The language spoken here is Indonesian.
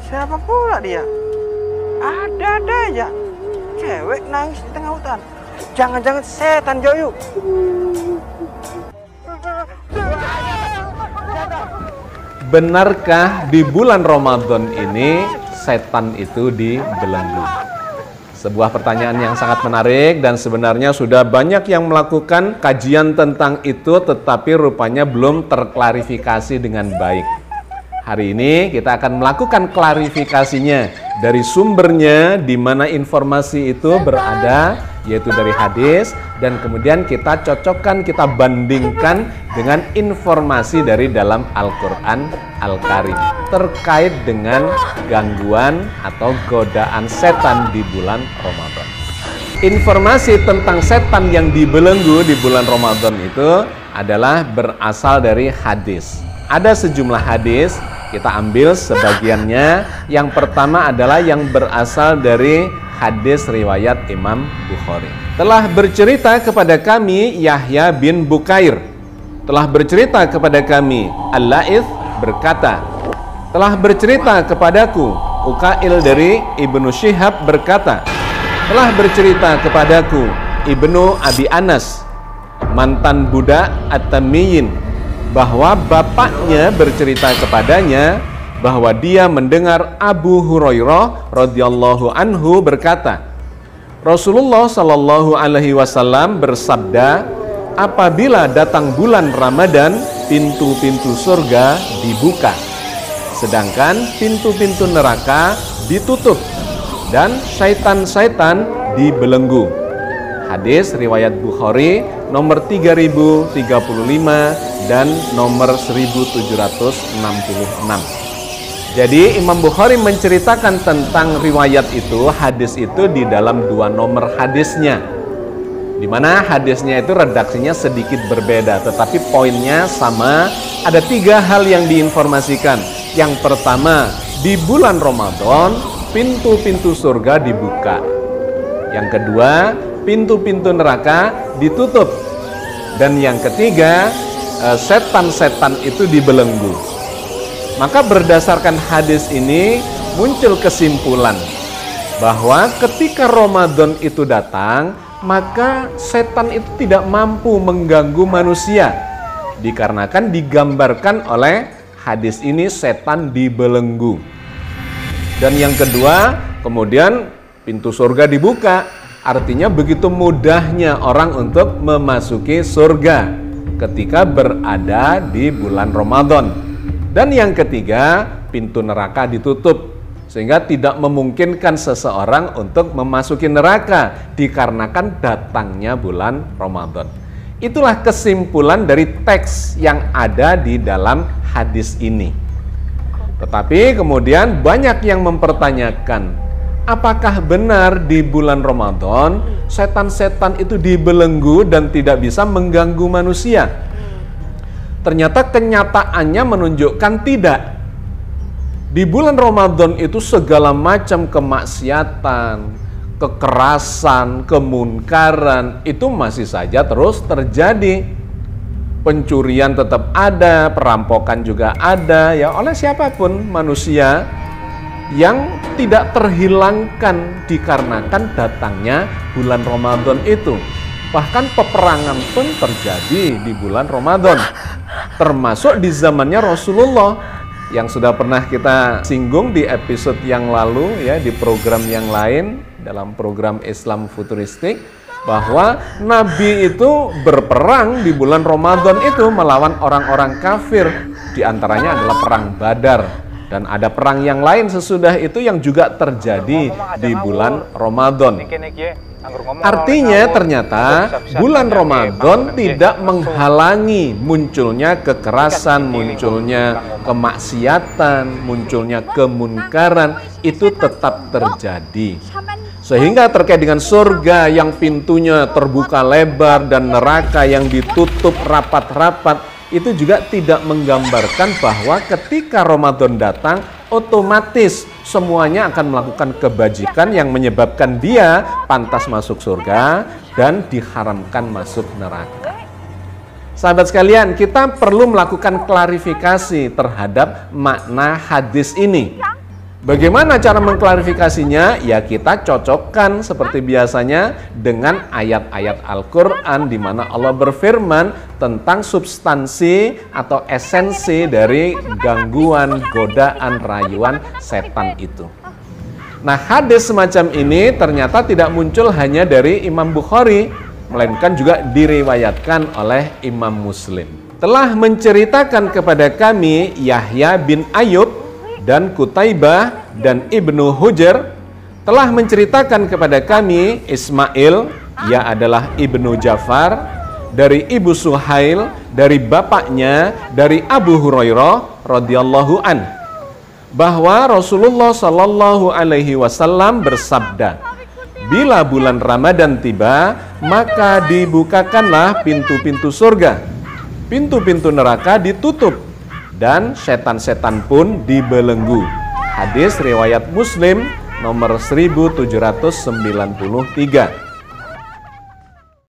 Siapa pula dia? Ada aja cewek nangis di tengah hutan. Jangan-jangan setan, Joyu. Benarkah di bulan Ramadan ini setan itu dibelenggu? Sebuah pertanyaan yang sangat menarik dan sebenarnya sudah banyak yang melakukan kajian tentang itu, tetapi rupanya belum terklarifikasi dengan baik. Hari ini kita akan melakukan klarifikasinya dari sumbernya, di mana informasi itu berada, yaitu dari hadis, dan kemudian kita cocokkan, kita bandingkan dengan informasi dari dalam Al-Quran Al-Karim terkait dengan gangguan atau godaan setan di bulan Ramadan. Informasi tentang setan yang dibelenggu di bulan Ramadan itu adalah berasal dari hadis. Ada sejumlah hadis, kita ambil sebagiannya. Yang pertama adalah yang berasal dari hadis riwayat Imam Bukhari. Telah bercerita kepada kami Yahya bin Bukair. Telah bercerita kepada kami Al-Laith berkata. Telah bercerita kepadaku Ukail dari Ibnu Syihab berkata. Telah bercerita kepadaku Ibnu Abi Anas, mantan budak At-Tamiyyin, bahwa bapaknya bercerita kepadanya bahwa dia mendengar Abu Hurairah radhiyallahu anhu berkata, Rasulullah Shallallahu alaihi wasallam bersabda, apabila datang bulan Ramadan, pintu-pintu surga dibuka, sedangkan pintu-pintu neraka ditutup dan syaitan-syaitan dibelenggu. Hadis riwayat Bukhari nomor 3035 dan nomor 1766. Jadi Imam Bukhari menceritakan tentang riwayat itu, hadis itu di dalam dua nomor hadisnya, di mana hadisnya itu redaksinya sedikit berbeda, tetapi poinnya sama. Ada tiga hal yang diinformasikan. Yang pertama, di bulan Ramadan pintu-pintu surga dibuka. Yang kedua, pintu-pintu neraka ditutup. Dan yang ketiga, setan-setan itu dibelenggu. Maka berdasarkan hadis ini muncul kesimpulan bahwa ketika Ramadan itu datang, maka setan itu tidak mampu mengganggu manusia, dikarenakan digambarkan oleh hadis ini setan dibelenggu. Dan yang kedua, kemudian pintu surga dibuka, artinya begitu mudahnya orang untuk memasuki surga ketika berada di bulan Ramadan. Dan yang ketiga, pintu neraka ditutup, sehingga tidak memungkinkan seseorang untuk memasuki neraka dikarenakan datangnya bulan Ramadan. Itulah kesimpulan dari teks yang ada di dalam hadis ini. Tetapi kemudian banyak yang mempertanyakan, apakah benar di bulan Ramadan setan-setan itu dibelenggu dan tidak bisa mengganggu manusia? Ternyata kenyataannya menunjukkan tidak. Di bulan Ramadan itu segala macam kemaksiatan, kekerasan, kemunkaran itu masih saja terus terjadi. Pencurian tetap ada, perampokan juga ada, ya oleh siapapun manusia, yang tidak terhilangkan dikarenakan datangnya bulan Ramadan itu. Bahkan peperangan pun terjadi di bulan Ramadan, termasuk di zamannya Rasulullah, yang sudah pernah kita singgung di episode yang lalu, ya, di program yang lain dalam program Islam Futuristik, bahwa Nabi itu berperang di bulan Ramadan itu melawan orang-orang kafir, di antaranya adalah perang Badar, dan ada perang yang lain sesudah itu yang juga terjadi di bulan Ramadan. Artinya ternyata bulan Ramadan tidak menghalangi munculnya kekerasan, munculnya kemaksiatan, munculnya kemunkaran, itu tetap terjadi. Sehingga terkait dengan surga yang pintunya terbuka lebar dan neraka yang ditutup rapat-rapat, itu juga tidak menggambarkan bahwa ketika Ramadan datang, otomatis semuanya akan melakukan kebajikan yang menyebabkan dia pantas masuk surga dan diharamkan masuk neraka. Sahabat sekalian, kita perlu melakukan klarifikasi terhadap makna hadis ini. Bagaimana cara mengklarifikasinya? Ya kita cocokkan seperti biasanya dengan ayat-ayat Al-Quran di mana Allah berfirman tentang substansi atau esensi dari gangguan, godaan, rayuan setan itu. Nah, hadis semacam ini ternyata tidak muncul hanya dari Imam Bukhari, melainkan juga diriwayatkan oleh Imam Muslim. Telah menceritakan kepada kami Yahya bin Ayub dan Qutaibah dan Ibnu Hujr, telah menceritakan kepada kami Ismail, ia adalah Ibnu Ja'far, dari Ibu Suhail, dari bapaknya, dari Abu Hurairah radhiyallahu an, bahwa Rasulullah Shallallahu alaihi wasallam bersabda, bila bulan Ramadan tiba, maka dibukakanlah pintu-pintu surga, pintu-pintu neraka ditutup, dan setan-setan pun dibelenggu. Hadis riwayat Muslim nomor 1793.